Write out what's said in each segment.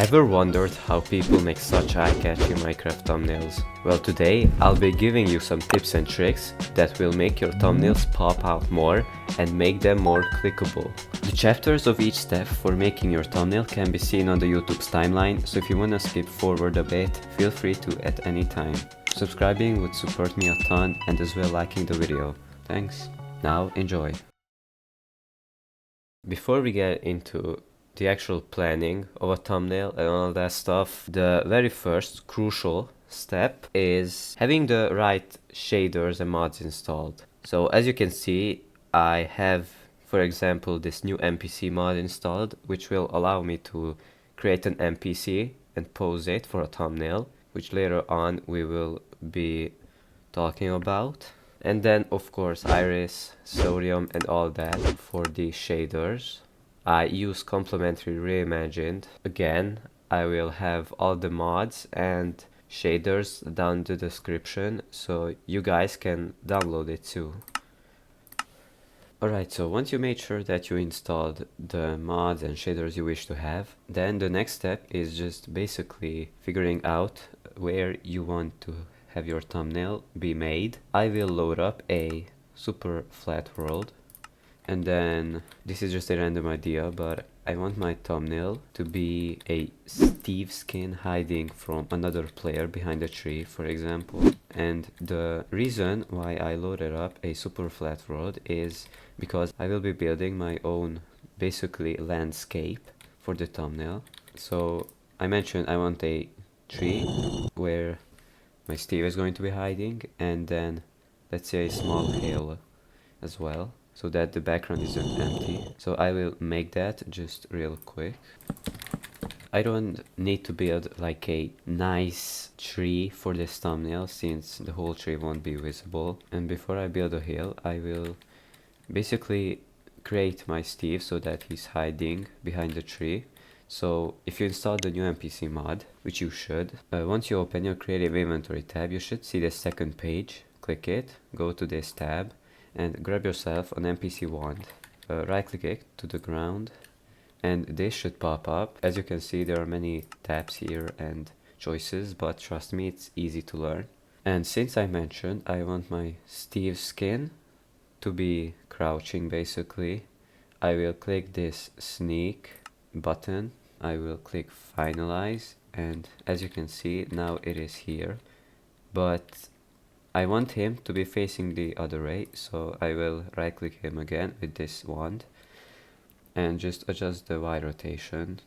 Ever wondered how people make such eye-catchy Minecraft thumbnails? Well, today I'll be giving you some tips and tricks that will make your thumbnails pop out more and make them more clickable. The chapters of each step for making your thumbnail can be seen on the YouTube's timeline, so if you wanna skip forward a bit, feel free to at any time. Subscribing would support me a ton, and as well liking the video. Thanks. Now enjoy. Before we get into the actual planning of a thumbnail and all that stuff, the very first crucial step is having the right shaders and mods installed. So as you can see, I have, for example, this new NPCMod installed, which will allow me to create an NPC and pose it for a thumbnail, which later on we will be talking about. And then of course iris, sodium and all that for the shaders. I use Complementary Reimagined. Again, I will have all the mods and shaders down in the description, so you guys can download it too. Alright, so once you made sure that you installed the mods and shaders you wish to have, then the next step is just basically figuring out where you want to have your thumbnail be made. I will load up a super flat world. And then, this is just a random idea, but I want my thumbnail to be a Steve skin hiding from another player behind a tree, for example. And the reason why I loaded up a super flat world is because I will be building my own, basically, landscape for the thumbnail. So, I mentioned I want a tree where my Steve is going to be hiding, and then, let's say a small hill as well, so that the background isn't empty. So I will make that just real quick. I don't need to build like a nice tree for this thumbnail, since the whole tree won't be visible. And before I build a hill, I will basically create my Steve so that he's hiding behind the tree. So if you install the new NPCMod, which you should, once you open your creative inventory tab, you should see the second page. Click it, go to this tab, and grab yourself an NPC wand. Right click it to the ground, and this should pop up. As you can see, there are many tabs here and choices, but trust me, it's easy to learn. And since I mentioned I want my Steve skin to be crouching, basically, I will click this sneak button. I will click finalize, and as you can see, now it is here. But I want him to be facing the other way, so I will right click him again with this wand and just adjust the Y rotation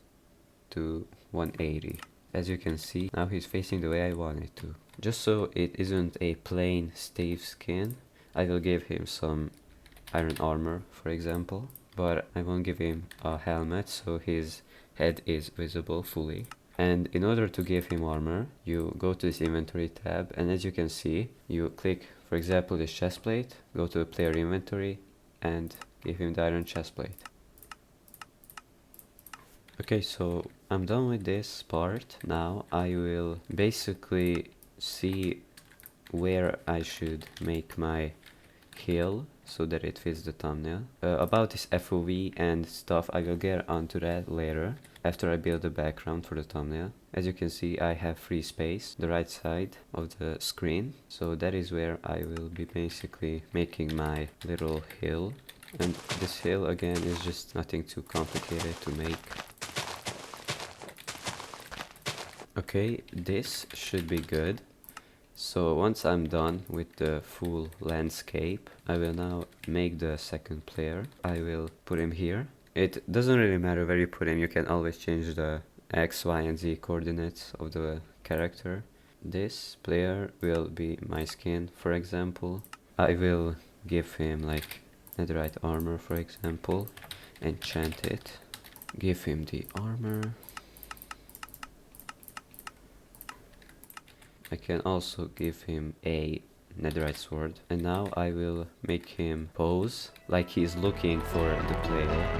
to 180. As you can see, now he's facing the way I want it to. Just so it isn't a plain Steve skin, I will give him some iron armor, for example, but I won't give him a helmet, so his head is visible fully. And in order to give him armor, you go to this inventory tab, and as you can see, you click, for example, this chestplate, go to the player inventory, and give him the iron chestplate. Okay, so I'm done with this part. Now I will basically see where I should make my hill so that it fits the thumbnail. About this FOV and stuff, I will get onto that later, after I build the background for the thumbnail. As you can see, I have free space, the right side of the screen, so that is where I will be basically making my little hill. And this hill again is just nothing too complicated to make. Okay, this should be good. So once I'm done with the full landscape, I will now make the second player. I will put him here. It doesn't really matter where you put him, you can always change the X, Y and Z coordinates of the character. This player will be my skin, for example. I will give him like netherite armor, for example, enchant it. Give him the armor. I can also give him a netherite sword, and now I will make him pose like he's looking for the player.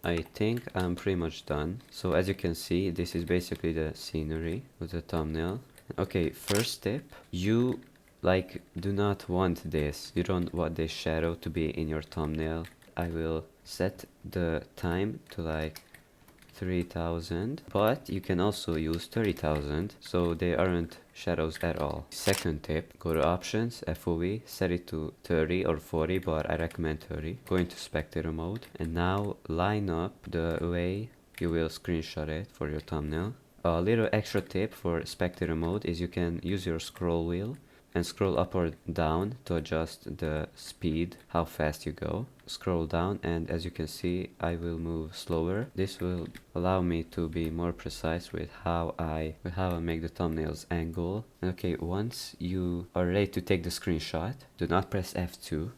I think I'm pretty much done. So as you can see, this is basically the scenery with the thumbnail. Okay, first step, you Like, do not want this. You don't want this shadow to be in your thumbnail. I will set the time to like 3000, but you can also use 30,000, so they aren't shadows at all. Second tip, go to options, FOV, set it to 30 or 40, but I recommend 30. Go into spectator mode, and now line up the way you will screenshot it for your thumbnail. A little extra tip for spectator mode is you can use your scroll wheel and scroll up or down to adjust the speed, how fast you go. Scroll down, and as you can see, I will move slower. This will allow me to be more precise with how I make the thumbnails angle. Okay, once you are ready to take the screenshot, do not press F2.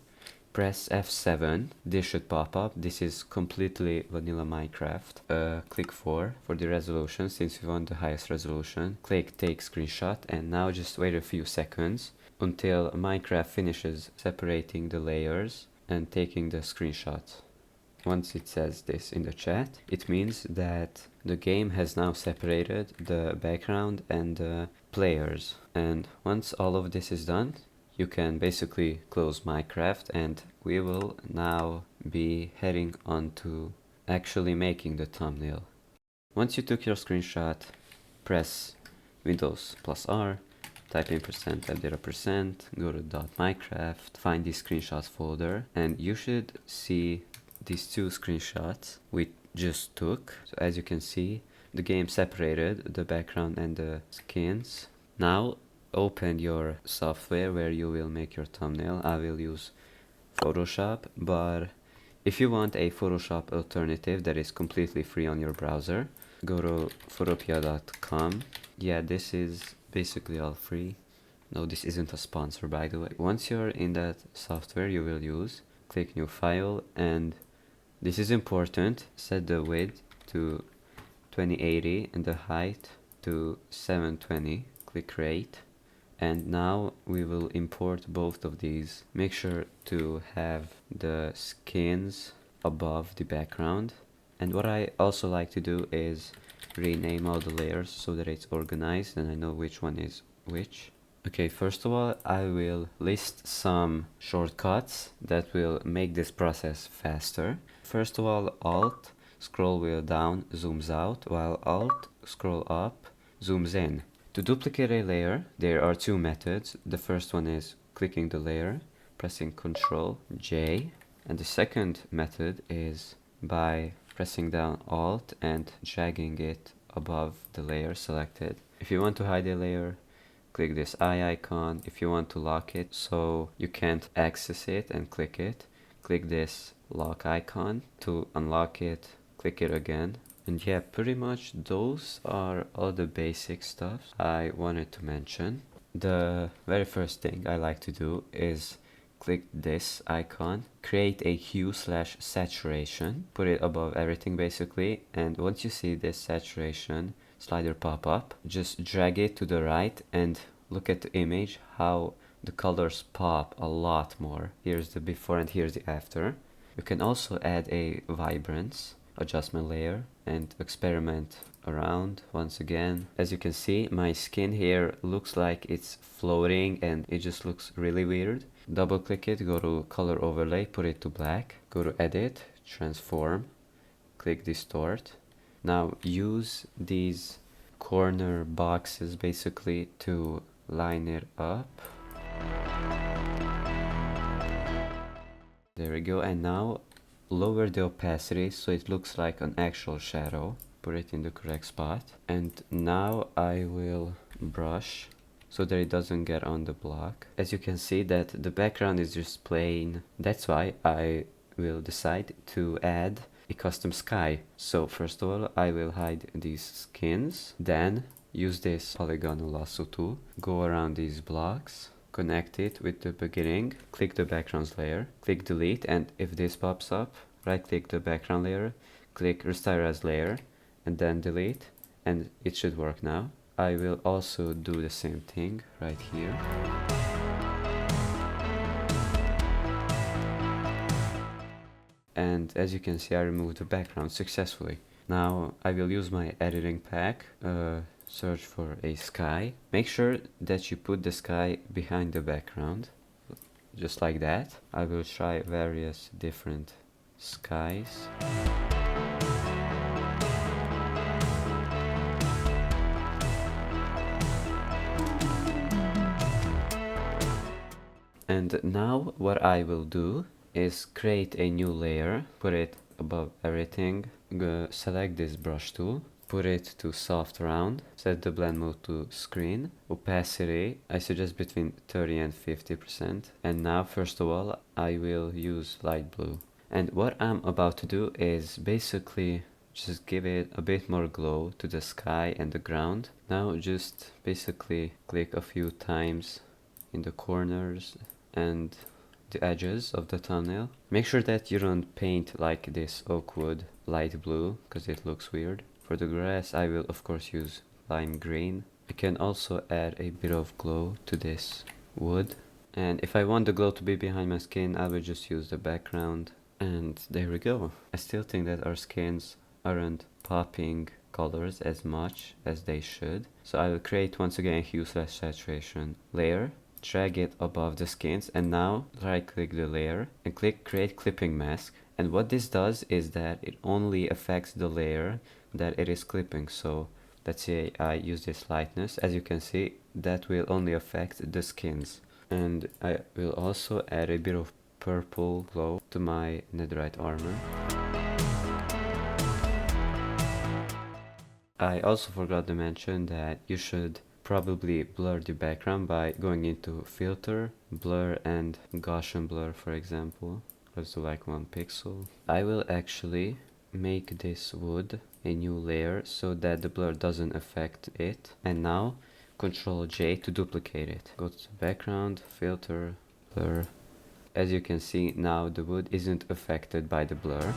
Press F7, this should pop up. This is completely vanilla Minecraft. Click 4 for the resolution, since you want the highest resolution. Click take screenshot, and now just wait a few seconds until Minecraft finishes separating the layers and taking the screenshot. Once it says this in the chat, it means that the game has now separated the background and the players. And once all of this is done, you can basically close Minecraft, and we will now be heading on to actually making the thumbnail. Once you took your screenshot, press Windows plus R, type in %, go to .minecraft, find the screenshots folder, and you should see these two screenshots we just took. So as you can see, the game separated the background and the skins. Now open your software where you will make your thumbnail. I will use Photoshop, but if you want a Photoshop alternative that is completely free on your browser, go to photopia.com. Yeah, this is basically all free. No, this isn't a sponsor, by the way. Once you're in that software you will use, click new file, and this is important, set the width to 2080 and the height to 720. Click create. And now we will import both of these. Make sure to have the skins above the background. And what I also like to do is rename all the layers so that it's organized and I know which one is which. Okay, first of all, I will list some shortcuts that will make this process faster. First of all, Alt, scroll wheel down, zooms out, while Alt, scroll up, zooms in. To duplicate a layer, there are two methods. The first one is clicking the layer, pressing Ctrl J, and the second method is by pressing down Alt and dragging it above the layer selected. If you want to hide a layer, click this eye icon. If you want to lock it so you can't access it and click it, click this lock icon. To unlock it, click it again. And yeah, pretty much those are all the basic stuff I wanted to mention. The very first thing I like to do is click this icon, create a hue/saturation, put it above everything basically, and once you see this saturation slider pop up, just drag it to the right and look at the image, how the colors pop a lot more. Here's the before and here's the after. You can also add a vibrance adjustment layer and experiment around once again. As you can see, my skin here looks like it's floating and it just looks really weird. Double click it, go to color overlay, put it to black, go to edit, transform, click distort. Now use these corner boxes basically to line it up. There we go, and now lower the opacity so it looks like an actual shadow. Put it in the correct spot. And now I will brush so that it doesn't get on the block. As you can see that the background is just plain. That's why I will decide to add a custom sky. So first of all, I will hide these skins. Then use this polygonal lasso tool. Go around these blocks. Connect it with the beginning, click the backgrounds layer, click delete, and if this pops up, right click the background layer, click restore as layer, and then delete, and it should work now. I will also do the same thing right here. And as you can see, I removed the background successfully. Now I will use my editing pack search for a sky. Make sure that you put the sky behind the background, just like that. I will try various different skies. And now what I will do is create a new layer, put it above everything, select this brush tool, put it to soft round, set the blend mode to screen, opacity I suggest between 30 and 50%, and now first of all I will use light blue. And what I'm about to do is basically just give it a bit more glow to the sky and the ground. Now just basically click a few times in the corners and the edges of the thumbnail. Make sure that you don't paint like this oak wood light blue, because it looks weird. For the grass I will of course use lime green. I can also add a bit of glow to this wood, and if I want the glow to be behind my skin I will just use the background, and there we go. I still think that our skins aren't popping colors as much as they should, so I will create once again a hue/saturation layer, drag it above the skins, and now right click the layer and click create clipping mask. And what this does is that it only affects the layer that it is clipping. So let's say I use this lightness, as you can see that will only affect the skins. And I will also add a bit of purple glow to my netherite armor. I also forgot to mention that you should probably blur the background by going into filter, blur, and Gaussian blur, for example. Let's do like 1 pixel. I will actually make this wood a new layer so that the blur doesn't affect it. And now Ctrl J to duplicate it. Go to background, filter, blur. As you can see now the wood isn't affected by the blur.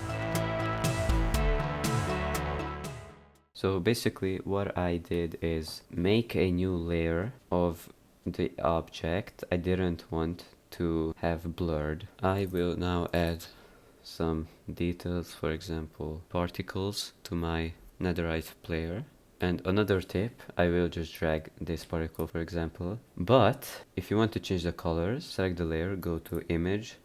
So basically what I did is make a new layer of the object I didn't want to have blurred. I will now add some details, for example particles, to my netherite player. And another tip, I will just drag this particle, for example. But if you want to change the colors, select the layer, go to image,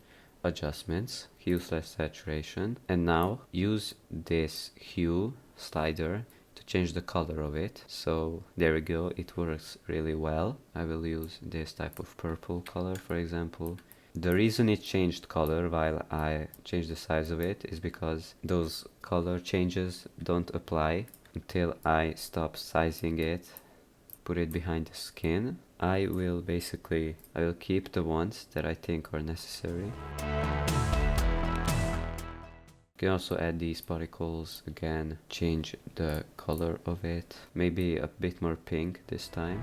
adjustments, hue/saturation, and now use this hue slider to change the color of it. So there we go, it works really well. I will use this type of purple color, for example. The reason it changed color while I changed the size of it is because those color changes don't apply until I stop sizing it, put it behind the skin. I will keep the ones that I think are necessary. You can also add these particles again, change the color of it, maybe a bit more pink this time.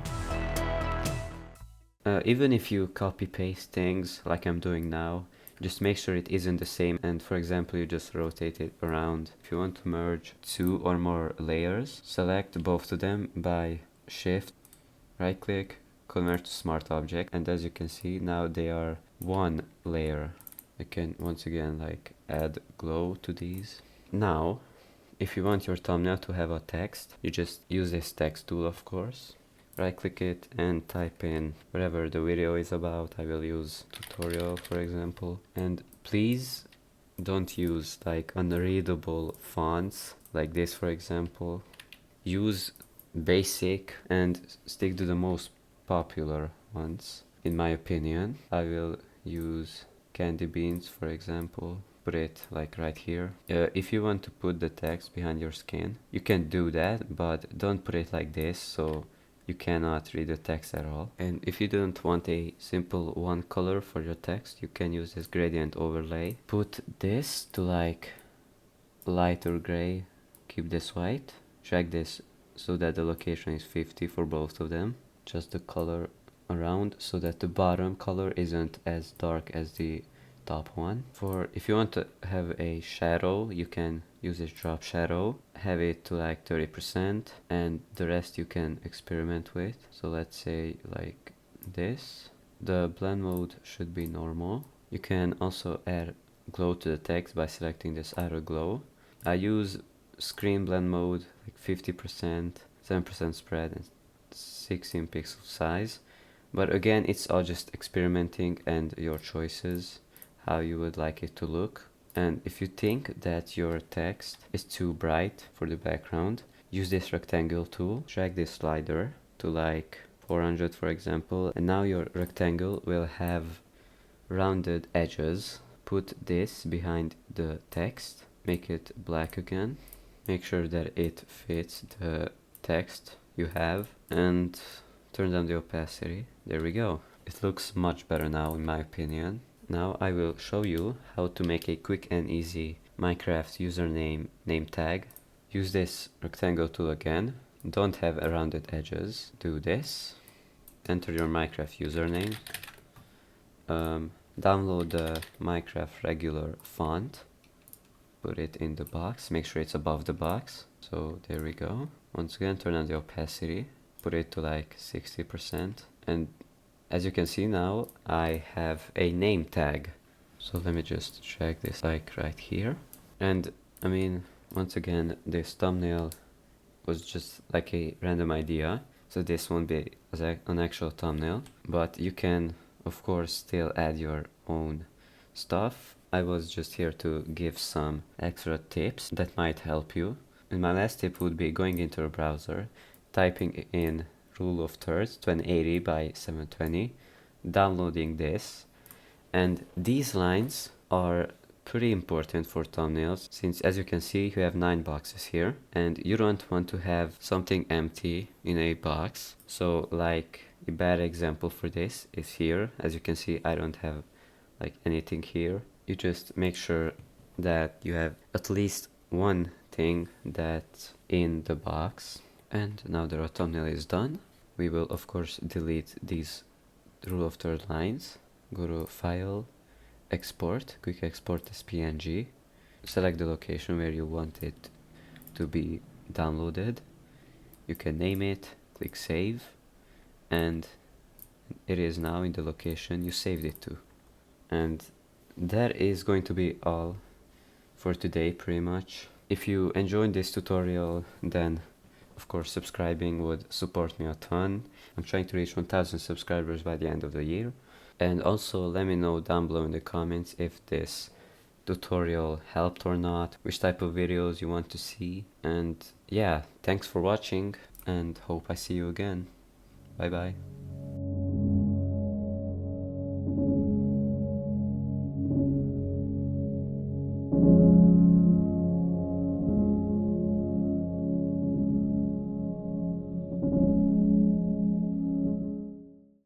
Even if you copy paste things like I'm doing now, just make sure it isn't the same, and for example you just rotate it around. If you want to merge 2 or more layers, select both of them by shift, right click, convert to smart object, and as you can see now they are one layer. I can once again add glow to these. Now if you want your thumbnail to have a text, you just use this text tool, of course. Right click it and type in whatever the video is about. I will use tutorial, for example. And please don't use unreadable fonts like this, for example. Use basic and stick to the most popular ones, in my opinion. I will use candy beans, for example. Put it right here. If you want to put the text behind your skin, you can do that, but don't put it like this, so you cannot read the text at all. And if you don't want a simple one color for your text, you can use this gradient overlay. Put this to lighter gray, keep this white, drag this so that the location is 50 for both of them. Just the color around so that the bottom color isn't as dark as the top one. If you want to have a shadow, you can use this drop shadow, have it to 30%, and the rest you can experiment with. So let's say this. The blend mode should be normal. You can also add glow to the text by selecting this arrow glow. I use screen blend mode 50%, 7% spread and 16 pixel size. But again, it's all just experimenting and your choices, how you would like it to look. And if you think that your text is too bright for the background, use this rectangle tool, drag this slider to like 400 for example, and now your rectangle will have rounded edges. Put this behind the text, make it black again, make sure that it fits the text you have, and turn down the opacity. There we go. It looks much better now in my opinion. Now I will show you how to make a quick and easy Minecraft username name tag. Use this rectangle tool again. Don't have rounded edges. Do this. Enter your Minecraft username. Download the Minecraft regular font. Put it in the box. Make sure it's above the box. So there we go. Once again, turn on the opacity. Put it to like 60%. And as you can see now, I have a name tag. So let me just drag this like right here. And I mean, once again, this thumbnail was just like a random idea. So this won't be an actual thumbnail, but you can of course still add your own stuff. I was just here to give some extra tips that might help you. And my last tip would be going into a browser, typing in rule of thirds 2080 by 720, downloading this, and these lines are pretty important for thumbnails, since as you can see you have 9 boxes here and you don't want to have something empty in a box. So like a bad example for this is here. As you can see, I don't have like anything here. You just make sure that you have at least one thing that's in the box. And now that our thumbnail is done, we will of course delete these rule of third lines. Go to File, Export, quick export as PNG. Select the location where you want it to be downloaded. You can name it, click Save, and it is now in the location you saved it to. And that is going to be all for today pretty much. If you enjoyed this tutorial, then of course subscribing would support me a ton. I'm trying to reach 1000 subscribers by the end of the year. And also let me know down below in the comments if this tutorial helped or not, which type of videos you want to see. And yeah, thanks for watching and hope I see you again. Bye bye.